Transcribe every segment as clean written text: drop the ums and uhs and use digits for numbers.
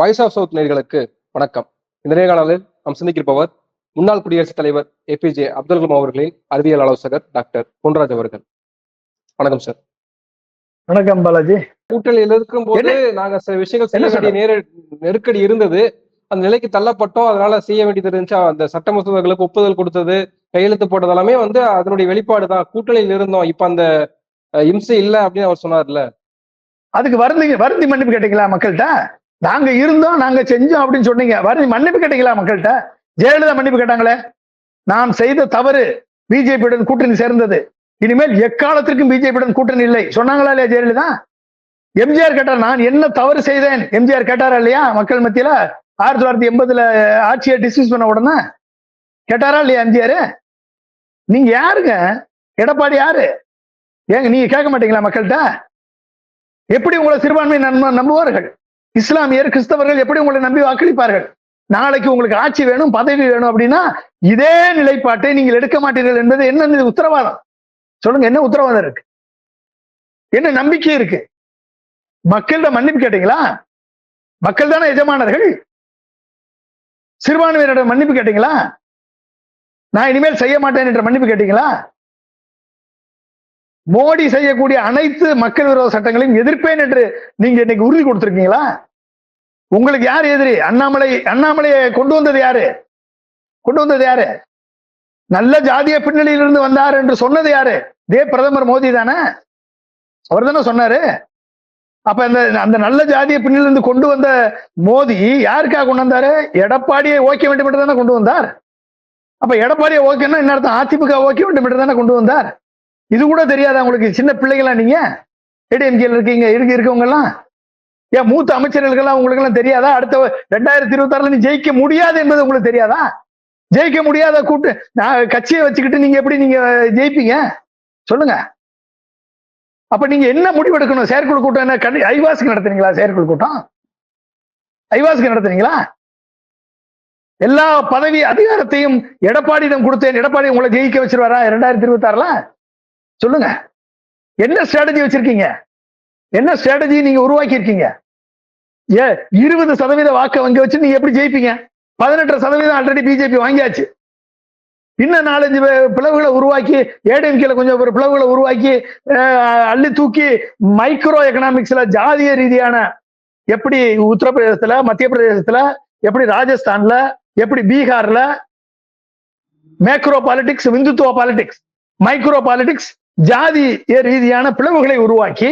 Voice of south நேயர்களுக்கு வணக்கம். இந்த நேர்காணலில் நாம் சந்திக்கிருப்பவர் முன்னாள் குடியரசுத் தலைவர் ஏபிஜே அப்துல் கலாம் அவர்களின் அறிவியல் ஆலோசகர் டாக்டர் பொன்ராஜ் அவர்கள். வணக்கம் சார். வணக்கம் பாலாஜி. கூட்டணியில் இருக்கும் போது நாங்க சில விஷயங்கள் செய்ய வேண்டிய நெருக்கடி இருந்தது. அந்த நிலைக்கு தள்ளப்பட்டோம். அதனால செய்ய வேண்டியது இருந்துச்சு. அந்த சட்ட மசோதாக்களுக்கு ஒப்புதல் கொடுத்தது, கையெழுத்து போட்டது எல்லாமே அதனுடைய வெளிப்பாடு தான். கூட்டணியில் இருந்தோம், இப்ப அந்த இம்சை இல்லை அப்படின்னு அவர் சொன்னார்ல. அதுக்கு வருந்தி மன்னிப்பு கேட்டீங்களா மக்கள்கிட்ட? நாங்க இருந்தோம், நாங்க செஞ்சோம் அப்படின்னு சொன்னீங்க. வருந்தி மன்னிப்பு கேட்டீங்களா மக்கள்கிட்ட? ஜெயலலிதா மன்னிப்பு கேட்டாங்களே, நான் செய்த தவறு பிஜேபியுடன் கூட்டணி சேர்ந்தது, இனிமேல் எக்காலத்திற்கும் பிஜேபியுடன் கூட்டணி இல்லை சொன்னாங்களா இல்லையா ஜெயலலிதா? எம்ஜிஆர் கேட்டார், நான் என்ன தவறு செய்தேன் எம்ஜிஆர் கேட்டாரா இல்லையா மக்கள் மத்தியில? 1980 ஆட்சியை டிஸ்மிஸ் பண்ண உடனே கேட்டாரா இல்லையா எம்ஜிஆர்? நீங்க யாருங்க? எடப்பாடி யாரு? ஏங்க நீங்க கேட்க மாட்டீங்களா மக்கள்கிட்ட? எப்படி உங்களை சிறுபான்மை நம்புவார்கள்? இஸ்லாமியர், கிறிஸ்தவர்கள் எப்படி உங்களை நம்பி வாக்களிப்பார்கள்? நாளைக்கு உங்களுக்கு ஆட்சி வேணும், பதவி வேணும் அப்படின்னா இதே நிலைப்பாட்டை நீங்கள் எடுக்க மாட்டீர்கள் என்பது என்ன உத்தரவாதம்? சொல்லுங்க, என்ன உத்தரவாதம் இருக்கு? என்ன நம்பிக்கை இருக்கு? மக்கள்கிட்ட மன்னிப்பு கேட்டீங்களா? மக்கள் தானே எஜமானர்கள். சிறுபான்மையினரிடம் மன்னிப்பு கேட்டீங்களா? நான் இனிமேல் செய்ய மாட்டேன் என்ற மன்னிப்பு கேட்டீங்களா? மோடி செய்யக்கூடிய அனைத்து மக்கள் விரோத சட்டங்களையும் எதிர்ப்பேன் என்று நீங்க இன்னைக்கு உறுதி கொடுத்திருக்கீங்களா? உங்களுக்கு யார் எதிரி? அண்ணாமலையை கொண்டு வந்தது யாரு? நல்ல ஜாதிய பின்னணியிலிருந்து வந்தார் என்று சொன்னது யாரு? பிரதமர் மோடி தானே. அவர் தானே சொன்னாரு. அப்ப அந்த நல்ல ஜாதிய பின்னணியிலிருந்து கொண்டு வந்த மோடி யாருக்காக கொண்டு வந்தாரு? எடப்பாடியை ஓக்க வேண்டும் என்று தானே கொண்டு வந்தார். அப்ப எடப்பாடியை ஓக்கணும் என்ன அர்த்தம்? அதிமுக ஓக்க வேண்டும் என்று தானே கொண்டு வந்தார். இது கூட தெரியாதா உங்களுக்கு? சின்ன பிள்ளைகளா நீங்க? ஏடிஎம்கேல இருக்கவங்க எல்லாம், ஏன் மூத்த அமைச்சர்களுக்கெல்லாம் உங்களுக்கு எல்லாம் தெரியாதா? அடுத்த 2026 நீ ஜெயிக்க முடியாது என்பது உங்களுக்கு தெரியாதா? ஜெயிக்க முடியாத கட்சியை வச்சுக்கிட்டு நீங்க எப்படி ஜெயிப்பீங்க சொல்லுங்க. அப்ப நீங்க என்ன முடிவெடுக்கணும்? செயற்குழு கூட்டம் என்ன ஐவாஸ்க்கு நடத்துறீங்களா? செயற்குழு கூட்டம் ஐவாஸ்க்கு நடத்துறீங்களா? எல்லா பதவி அதிகாரத்தையும் எடப்பாடியிடம் கொடுத்தேன், எடப்பாடி உங்களை ஜெயிக்க வச்சிருவாரா 2026? சொல்லுங்க, என்ன ஸ்ட்ராட்டஜி வச்சிருக்கீங்க? என்ன ஸ்ட்ராட்டஜி நீங்க உருவாக்கி இருக்கீங்க? 20% வாக்கு வங்கி வச்சு நீங்க எப்படி ஜெயிப்பீங்க? 18% ஆல்ரெடி பிஜேபி வாங்கியாச்சு. இன்னும் 4-5 பிளவுகளை உருவாக்கி, ஏடிஎம்கேல கொஞ்சம் ஒரு பிளவுகளை உருவாக்கி அள்ளி தூக்கி மைக்ரோ எக்கனாமிக்ஸ்ல ஜாதிய ரீதியான, எப்படி உத்தரப்பிரதேசத்துல, மத்திய பிரதேசத்துல, எப்படி ராஜஸ்தான்ல, எப்படி பீகார்ல மேக்ரோ பாலிடிக்ஸ், இந்துத்துவ பாலிடிக்ஸ், மைக்ரோ பாலிடிக்ஸ், ஜாதி ரீதியான பிளவுகளை உருவாக்கி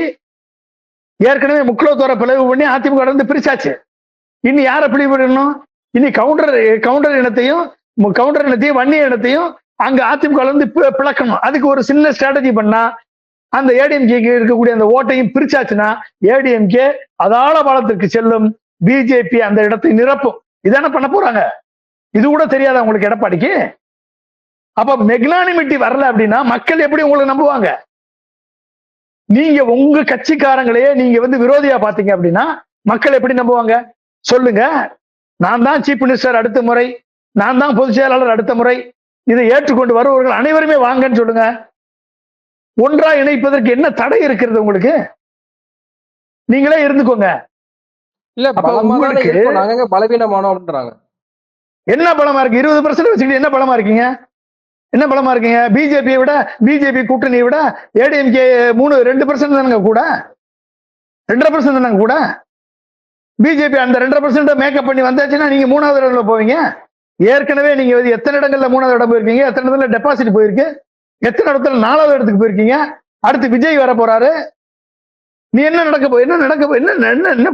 ஏற்கனவே முக்கியத்துவ பிளவு பண்ணி அதிமுக கடந்து பிரிச்சாச்சு. இனி யாரை பிடிபடணும்? இனி கவுண்டர் இனத்தையும் வன்னிய இனத்தையும் அங்க அதிமுக இருந்து பிளக்கணும். அதுக்கு ஒரு சின்ன ஸ்ட்ராட்டஜி பண்ணா அந்த ஏடிஎம்கே இருக்கக்கூடிய அந்த ஓட்டையும் பிரிச்சாச்சுன்னா ஏடிஎம்கே அதாள பாலத்திற்கு செல்லும், பிஜேபி அந்த இடத்தை நிரப்பும். இதான பண்ண போறாங்க. இது கூட தெரியாதா உங்களுக்கு எடப்பாடிக்கு? அப்ப மெக்னானிமிட்டி வரல அப்படின்னா மக்கள் எப்படி உங்களை நம்புவாங்க? நீங்க உங்க கட்சிக்காரங்களையே நீங்க விரோதியா பாத்தீங்க அப்படின்னா மக்கள் எப்படி நம்புவாங்க சொல்லுங்க. நான் தான் சீஃப் மினிஸ்டர் அடுத்த முறை, நான் தான் பொதுச் செயலாளர் அடுத்த முறை, இதை ஏற்றுக்கொண்டு வருவர்கள் அனைவருமே வாங்கன்னு சொல்லுங்க. ஒன்றா இணைப்பதற்கு என்ன தடை இருக்கிறது உங்களுக்கு? நீங்களே இருந்துக்கோங்க. இல்ல, பலவீனமானோம் அப்படின்றாங்க. என்ன பலமா இருக்கு? 20% வச்சுக்கிட்டு என்ன பலமா இருக்கீங்க? என்ன பலமா இருக்கீங்க? பிஜேபி கூட்டணியை விட ஏடிஎம்கே 2% தானங்க கூட, 2.5% தானங்க கூட. பிஜேபி அந்த 2% மேக்கப் பண்ணி வந்தாச்சுன்னா நீங்க 3வது இடத்துல போவீங்க. ஏற்கனவே நீங்க எத்தனை இடங்கள்ல 3வது இடம் போயிருக்கீங்க? எத்தனை இடத்துல டெபாசிட் போயிருக்கு? எத்தனை இடத்துல 4வது இடத்துக்கு போயிருக்கீங்க? அடுத்து விஜய் வர போறாரு. நீ என்ன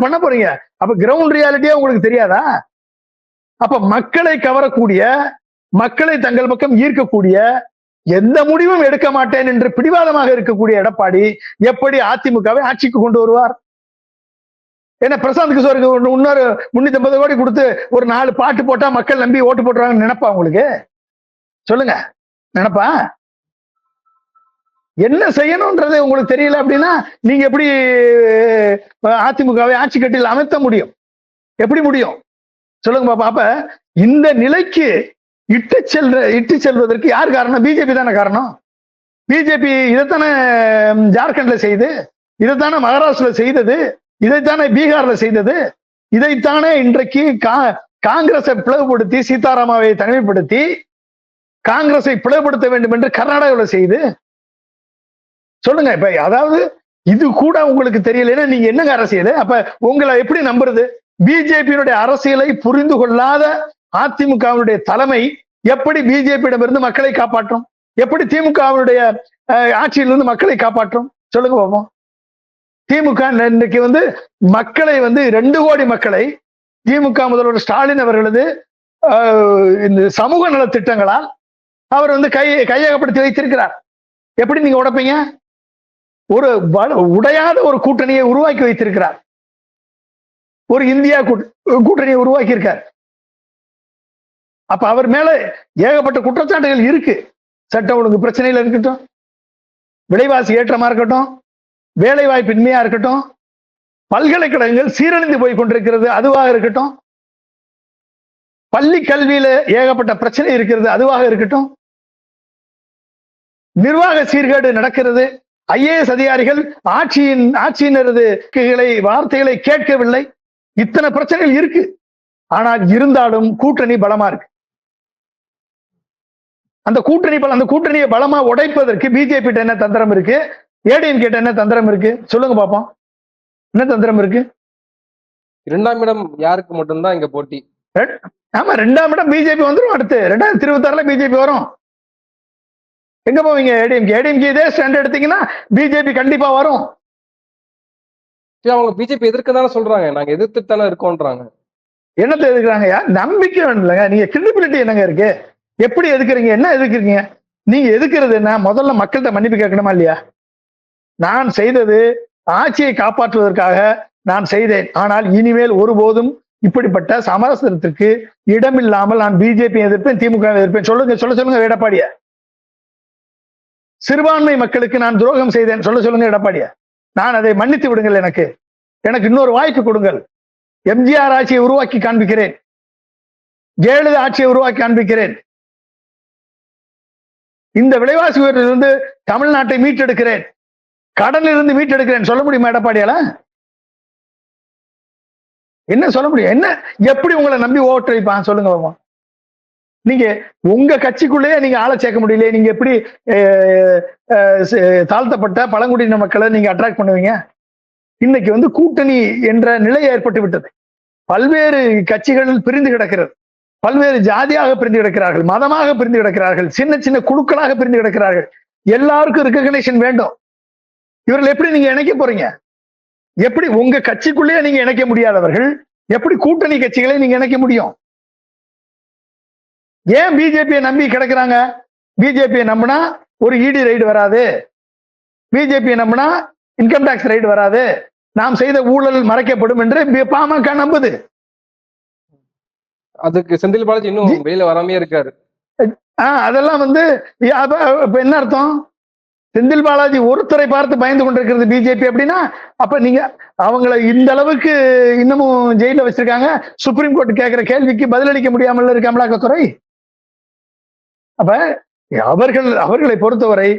பண்ண போறீங்க? அப்ப கிரவுண்ட் ரியாலிட்டியா உங்களுக்கு தெரியாதா? அப்ப மக்களை கவரக்கூடிய, மக்களை தங்கள் பக்கம் ஈர்க்கக்கூடிய, எந்த முடிவும் எடுக்க மாட்டேன் என்று பிடிவாதமாக இருக்கக்கூடிய எடப்பாடி எப்படி அதிமுகவை ஆட்சிக்கு கொண்டு வருவார்? ஏன்னா பிரசாந்த் கிஷோருக்கு இன்னொரு 350 கோடி கொடுத்து ஒரு 4 பாட்டு போட்டா மக்கள் நம்பி ஓட்டு போட்டுருவாங்கன்னு நினைப்பா உங்களுக்கு? சொல்லுங்க, நினைப்பா? என்ன செய்யணும்ன்றது உங்களுக்கு தெரியல அப்படின்னா நீங்க எப்படி அதிமுகவை ஆட்சி கட்டில் அமைத்த முடியும்? எப்படி முடியும் சொல்லுங்க பாப்பா. அப்ப இந்த நிலைக்கு இட்டு செல்வதற்கு யார் காரணம்? பிஜேபி தானே காரணம். பிஜேபி இதைத்தானே ஜார்க்கண்ட்ல செய்து, இதைத்தானே மகாராஷ்டிரா செய்தது, இதைத்தானே பீகார்ல செய்தது. இதைத்தானே இன்றைக்கு காங்கிரஸை பிளவுபடுத்தி சீதாராமாவை தனிமைப்படுத்தி காங்கிரஸை பிளவுபடுத்த வேண்டும் என்று கர்நாடகாவில் செய்து சொல்லுங்க. இப்ப அதாவது இது கூட உங்களுக்கு தெரியலன்னா நீங்க என்னங்க அரசியல்? அப்ப உங்களை எப்படி நம்புறது? பிஜேபியினுடைய அரசியலை புரிந்து கொள்ளாத அதிமுகவினுடைய தலைமை எப்படி பிஜேபியிடமிருந்து மக்களை காப்பாற்றும்? எப்படி திமுகவினுடைய ஆட்சியிலிருந்து மக்களை காப்பாற்றும்? சொல்லுங்க பாப்போம். திமுக இன்னைக்கு மக்களை 2 கோடி மக்களை திமுக முதல்வர் ஸ்டாலின் அவர்களது இந்த சமூக நல திட்டங்களால் அவர் கையகப்படுத்தி வைத்திருக்கிறார். எப்படி நீங்க உடைப்பீங்க? ஒரு உடையாத ஒரு கூட்டணியை உருவாக்கி வைத்திருக்கிறார். ஒரு இந்தியா கூட்டணியை உருவாக்கி இருக்கார். அப்ப அவர் மேல ஏகப்பட்ட குற்றச்சாட்டுகள் இருக்கு. சட்ட ஒழுங்கு பிரச்சனையில இருக்கட்டும், விலைவாசி ஏற்றமா இருக்கட்டும், வேலை வாய்ப்பின்மையா இருக்கட்டும், பல்கலைக்கழகங்கள் சீரழிந்து போய் கொண்டிருக்கிறது அதுவாக இருக்கட்டும், பள்ளி கல்வியில ஏகப்பட்ட பிரச்சனை இருக்கிறது அதுவாக இருக்கட்டும், நிர்வாக சீர்கேடு நடக்கிறது, ஐஏஎஸ் அதிகாரிகள் ஆட்சியினரது வார்த்தைகளை கேட்கவில்லை, இத்தனை பிரச்சனைகள் இருக்கு. ஆனால் இருந்தாலும் கூட்டணி பலமா இருக்கு. அந்த கூட்டணியை பலமா உடைப்பதற்கு பிஜேபி என்ன தந்திரம் இருக்கு? ஏடிஎம் கிட்ட என்ன தந்திரம் இருக்கு? சொல்லுங்க பாப்போம். என்ன தந்திரம் இருக்கு? 2ஆம் இடம் யாருக்கு மட்டும்தான் இங்க போட்டி? ஆமா, 2ஆம் இடம் பிஜேபி வந்துடும். அடுத்து 2026 பிஜேபி வரும். எங்க போவீங்க? ஏடிஎம்கே இதே ஸ்டாண்ட் எடுத்தீங்கன்னா பிஜேபி கண்டிப்பா வரும். அவங்க பிஜேபி எதிர்க்கதானே சொல்றாங்க. நாங்க எதிர்த்துட்டு தானே இருக்கோன்றாங்க. என்னத்தை எதிர்க்கிறாங்க? நம்பிக்கை வேணும் இல்லைங்க. நீங்க கிரெடிபிலிட்டி என்னங்க இருக்கு? எப்படி எதுக்குறீங்க? என்ன எதுக்குறீங்க? நீங்க எதுக்குறது என்ன? முதல்ல மக்கள்கிட்ட மன்னிப்பு கேட்கணுமா இல்லையா? நான் செய்தது ஆட்சியை காப்பாற்றுவதற்காக நான் செய்தேன். ஆனால் இனிமேல் ஒருபோதும் இப்படிப்பட்ட சமரசத்திற்கு இடமில்லாமல் நான் பிஜேபி எதிர்ப்பேன், திமுக எதிர்ப்பேன். சொல்லுங்க எடப்பாடிய. சிறுபான்மை மக்களுக்கு நான் துரோகம் செய்தேன் சொல்லுங்க எடப்பாடிய. நான் அதை மன்னித்து விடுங்கள். எனக்கு இன்னொரு வாய்ப்பு கொடுங்கள். எம்ஜிஆர் ஆட்சியை உருவாக்கி காண்பிக்கிறேன், ஜெயலலிதா ஆட்சியை உருவாக்கி காண்பிக்கிறேன், இந்த விலைவாசி உயர்விலிருந்து தமிழ்நாட்டை மீட்டெடுக்கிறேன், கடனில் இருந்து மீட்டெடுக்கிறேன். சொல்ல முடியுமா எடப்பாடியால? என்ன சொல்ல முடியும்? என்ன எப்படி உங்களை நம்பி ஓட்டு வைப்பான்? சொல்லுங்க பாப்போம். நீங்க உங்க கட்சிக்குள்ளேயே நீங்க ஆளை சேர்க்க முடியல, நீங்க எப்படி தாழ்த்தப்பட்ட பழங்குடியின மக்களை நீங்க அட்ராக்ட் பண்ணுவீங்க? இன்னைக்கு கூட்டணி என்ற நிலை ஏற்பட்டு விட்டது. பல்வேறு கட்சிகள் பிரிந்து கிடக்கிறது, பல்வேறு ஜாதியாக பிரிந்து கிடக்கிறார்கள், மதமாக பிரிந்து கிடக்கிறார்கள், சின்ன சின்ன குழுக்களாக பிரிந்து கிடக்கிறார்கள். எல்லாருக்கும் ரெகக்னிஷன் வேண்டும். இவர்கள் எப்படி நீங்க இணைக்க போறீங்க? எப்படி உங்க கட்சிக்குள்ளேயே நீங்க இணைக்க முடியாதவர்கள் எப்படி கூட்டணி கட்சிகளை நீங்க இணைக்க முடியும்? ஏன் பிஜேபியை நம்பி கிடக்குறாங்க? பிஜேபியை நம்பினா ஒரு இடி ரைடு வராது, பிஜேபியை நம்பினா இன்கம் டாக்ஸ் ரைடு வராது, நாம் செய்த ஊழல் மறைக்கப்படும் என்று பாமக நம்புது. அதுக்கு செந்தில் பாலாஜி இன்னும் வெளியில வராமே இருக்காரு. அதெல்லாம் என்ன அர்த்தம்? செந்தில் பாலாஜி ஒருத்தரை பார்த்து பயந்து கொண்டிருக்கிறது பிஜேபி அப்படின்னா, அப்ப நீங்க அவங்களை இந்த அளவுக்கு இன்னமும் ஜெயில வச்சிருக்காங்க. சுப்ரீம் கோர்ட் கேட்கிற கேள்விக்கு பதிலளிக்க முடியாமல் இருக்க அமலாக்கத்துறை. அப்ப அவர்களை பொறுத்தவரை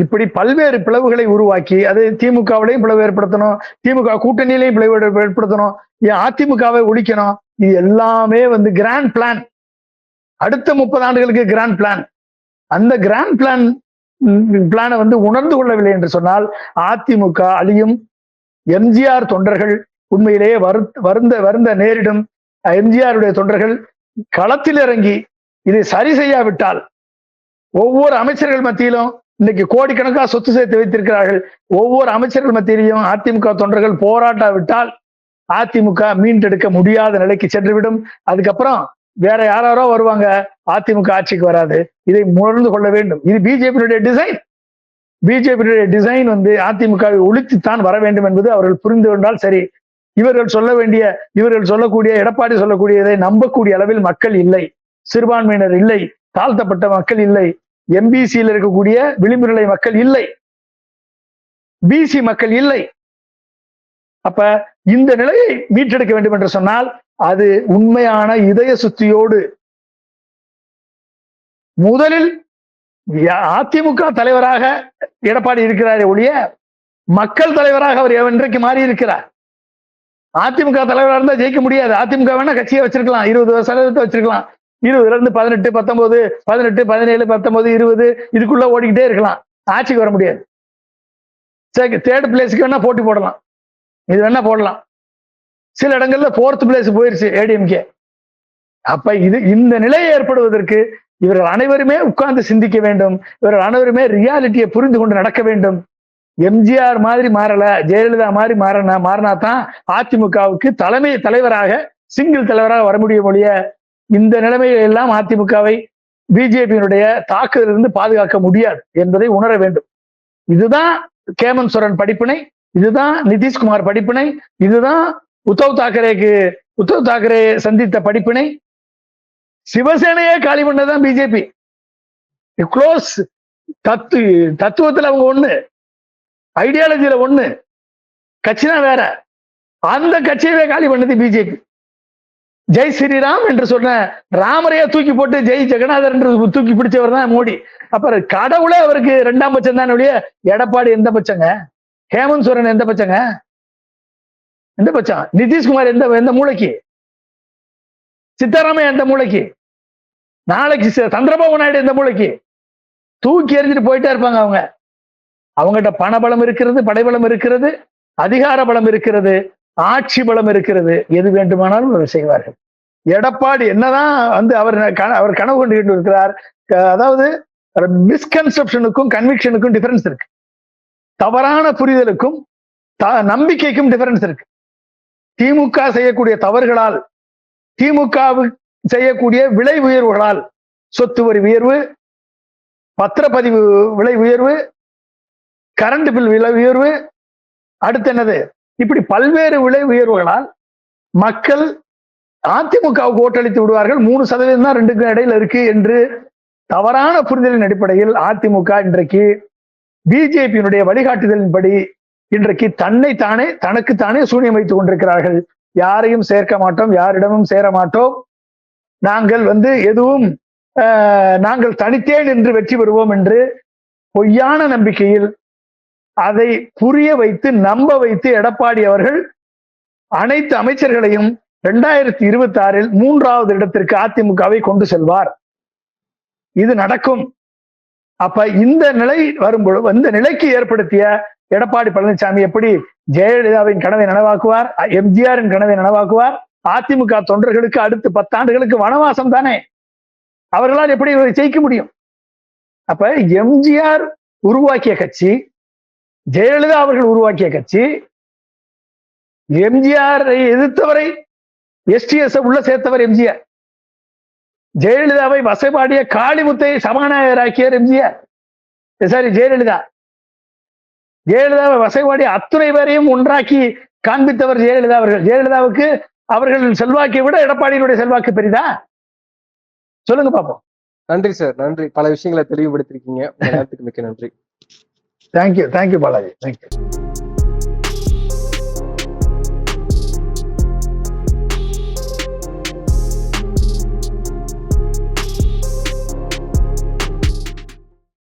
இப்படி பல்வேறு பிளவுகளை உருவாக்கி, அது திமுகவிலையும் பிளவு ஏற்படுத்தணும், திமுக கூட்டணியிலையும் பிளவு ஏற்படுத்தணும், அதிமுகவை ஒழிக்கணும். இது எல்லாமே கிராண்ட் பிளான். அடுத்த 30 ஆண்டுகளுக்கு கிராண்ட் பிளான். அந்த கிராண்ட் பிளானை உணர்ந்து கொள்ளவில்லை என்று சொன்னால் அதிமுக அழியும். எம்ஜிஆர் தொண்டர்கள் உண்மையிலேயே வருந்த நேரிடும். எம்ஜிஆருடைய தொண்டர்கள் களத்தில் இறங்கி இதை சரி செய்யாவிட்டால், ஒவ்வொரு அமைச்சர்கள் மத்தியிலும் இன்னைக்கு கோடிக்கணக்காக சொத்து சேர்த்து வைத்திருக்கிறார்கள். ஒவ்வொரு அமைச்சர்கள் மத்தியிலையும் அதிமுக தொண்டர்கள் போராட்டாவிட்டால் அதிமுக மீண்டெடுக்க முடியாத நிலைக்கு சென்றுவிடும். அதுக்கப்புறம் வேற யாரோ வருவாங்க, அதிமுக ஆட்சிக்கு வராது. இதை உணர்ந்து கொள்ள வேண்டும். இது பிஜேபியுடைய டிசைன். பிஜேபியுடைய டிசைன் அதிமுகவை ஒழித்துத்தான் வர வேண்டும் என்பது அவர்கள் புரிந்து கொண்டால் சரி. இவர்கள் சொல்லக்கூடிய எடப்பாடி சொல்லக்கூடியதை நம்பக்கூடிய அளவில் மக்கள் இல்லை, சிறுபான்மையினர் இல்லை, தாழ்த்தப்பட்ட மக்கள் இல்லை, எம்பிசியில் இருக்கக்கூடிய விளிம்பு நிலை மக்கள் இல்லை, பிசி மக்கள் இல்லை. அப்ப இந்த நிலையை மீட்டெடுக்க வேண்டும் என்று சொன்னால் அது உண்மையான இதய சுத்தியோடு முதலில் அதிமுக தலைவராக எடப்பாடி இருக்கிறாரே ஒழிய மக்கள் தலைவராக அவர் இன்றைக்கு மாறி இருக்கிறார். அதிமுக தலைவராக இருந்தா ஜெயிக்க முடியாது. அதிமுக வேணா கட்சியை வச்சிருக்கலாம், 20% வச்சிருக்கலாம், 20ல இருந்து 18, 19, 18, 17, 19, 20 இதுக்குள்ள ஓடிக்கிட்டே இருக்கலாம். ஆட்சிக்கு வர முடியாது. சரி, தேர்ட் பிளேஸ்க்கு வேணா போட்டி போடலாம், இது வேணா போடலாம். சில இடங்கள்ல 4th பிளேஸ் போயிருச்சு ஏடிஎம்கே. அப்ப இந்த நிலை ஏற்படுவதற்கு இவர்கள் அனைவருமே உட்கார்ந்து சிந்திக்க வேண்டும். இவர்கள் அனைவருமே ரியாலிட்டியை புரிந்து கொண்டு நடக்க வேண்டும். எம்ஜிஆர் மாதிரி மாறல, ஜெயலலிதா மாதிரி மாறினா தான் அதிமுகவுக்கு தலைவராக சிங்கிள் தலைவராக வர முடியும் ஒழிய இந்த நிலைமையில எல்லாம் அதிமுகவை பிஜேபியினுடைய தாக்குதலிருந்து பாதுகாக்க முடியாது என்பதை உணர வேண்டும். இதுதான் கேமன் சோரன் படிப்பினை, இதுதான் நிதிஷ்குமார் படிப்பினை, இதுதான் உத்தவ் தாக்கரே சந்தித்த படிப்பினை. சிவசேனையே காலி பண்ணதான் பிஜேபி. க்ளோஸ் தத்துவத்துல அவங்க ஒண்ணு, ஐடியாலஜியில ஒண்ணு, கட்சினா வேற. அந்த கட்சியவே காலி பண்ணது பிஜேபி. ஜெய் ஸ்ரீராம் என்று சொன்ன ராமரையா தூக்கி போட்டு ஜெய் ஜெகநாதர் என்று தூக்கி பிடிச்சவர் தான் மோடி. அப்புறம் கடவுளே அவருக்கு 2ஆம் பட்சம் தான் ஒழிய எடப்பாடி எந்த பட்சங்க, ஹேமந்த் சோரன் எந்த பட்சங்க, எந்த பட்சம், நிதிஷ்குமார் எந்த மூளைக்கு, சித்தராமையா எந்த மூளைக்கு, நாளைக்கு சந்திரபாபு நாயுடு எந்த மூளைக்கு, தூக்கி எறிஞ்சிட்டு போயிட்டே இருப்பாங்க. அவங்ககிட்ட பணபலம் இருக்கிறது, படைபலம் இருக்கிறது, அதிகார பலம் இருக்கிறது, ஆட்சி பலம் இருக்கிறது. எது வேண்டுமானாலும் அவர் செய்வார்கள். எடப்பாடி என்னதான் அவர் கனவு கொண்டு இருக்கிறார். அதாவது மிஸ்கன்செப்ஷனுக்கும் கன்விக்ஷனுக்கும் டிஃபரன்ஸ் இருக்கு. தவறான புரிதலுக்கும் நம்பிக்கைக்கும் டிஃபரன்ஸ் இருக்கு. திமுக செய்யக்கூடிய தவறுகளால், திமுக செய்யக்கூடிய விலை உயர்வுகளால், சொத்து வரி உயர்வு, பத்திரப்பதிவு விலை உயர்வு, கரண்ட் பில் விலை உயர்வு, அடுத்து என்னது, இப்படி பல்வேறு விலை உயர்வுகளால் மக்கள் அதிமுகவுக்கு ஓட்டளித்து விடுவார்கள். 3% தான் 2க்கும் இடையில இருக்கு என்று தவறான புரிதலின் அடிப்படையில் அதிமுக இன்றைக்கு பிஜேபியினுடைய வழிகாட்டுதலின்படி இன்றைக்கு தனக்குத்தானே சூனியம் வைத்துக் கொண்டிருக்கிறார்கள். யாரையும் சேர்க்க மாட்டோம், யாரிடமும் சேர மாட்டோம், நாங்கள் எதுவும் நாங்கள் தனித்தேன் என்று வெற்றி பெறுவோம் என்று பொய்யான நம்பிக்கையில் அதை புரிய வைத்து நம்ப வைத்து எடப்பாடி அவர்கள் அனைத்து அமைச்சர்களையும் 2026 3வது இடத்திற்கு அதிமுகவை கொண்டு செல்வார். இது நடக்கும். அப்ப இந்த நிலை வரும்பொழுது, இந்த நிலைக்கு ஏற்படுத்திய எடப்பாடி பழனிசாமி எப்படி ஜெயலலிதாவின் கனவை நனவாக்குவார், எம்ஜிஆரின் கனவை நனவாக்குவார்? அதிமுக தொண்டர்களுக்கு அடுத்து 10 ஆண்டுகளுக்கு வனவாசம் தானே, அவர்களால் எப்படி ஜெயிக்க முடியும்? அப்ப எம்ஜிஆர் உருவாக்கிய கட்சி, ஜெயலலிதா அவர்கள் உருவாக்கிய கட்சி, எம்ஜிஆரை எதிர்த்தவரை எஸ்டிஎஸ் உள்ள சேர்த்தவர் எம்ஜிஆர், ஜெயலலிதாவை வசைபாடிய காளிமுத்தை சபாநாயகராக்கியவர் எம்ஜிஆர், ஜெயலலிதாவை வசைபாடிய அத்துணை பேரையும் ஒன்றாக்கி காண்பித்தவர் ஜெயலலிதா அவர்கள். ஜெயலலிதாவுக்கு அவர்கள் செல்வாக்கை விட எடப்பாடியினுடைய செல்வாக்கு பெரிதா? சொல்லுங்க பாப்போம். நன்றி சார், நன்றி. பல விஷயங்களை தெளிவுபடுத்திருக்கீங்க. மிக்க நன்றி. Thank you Balaji, thank you.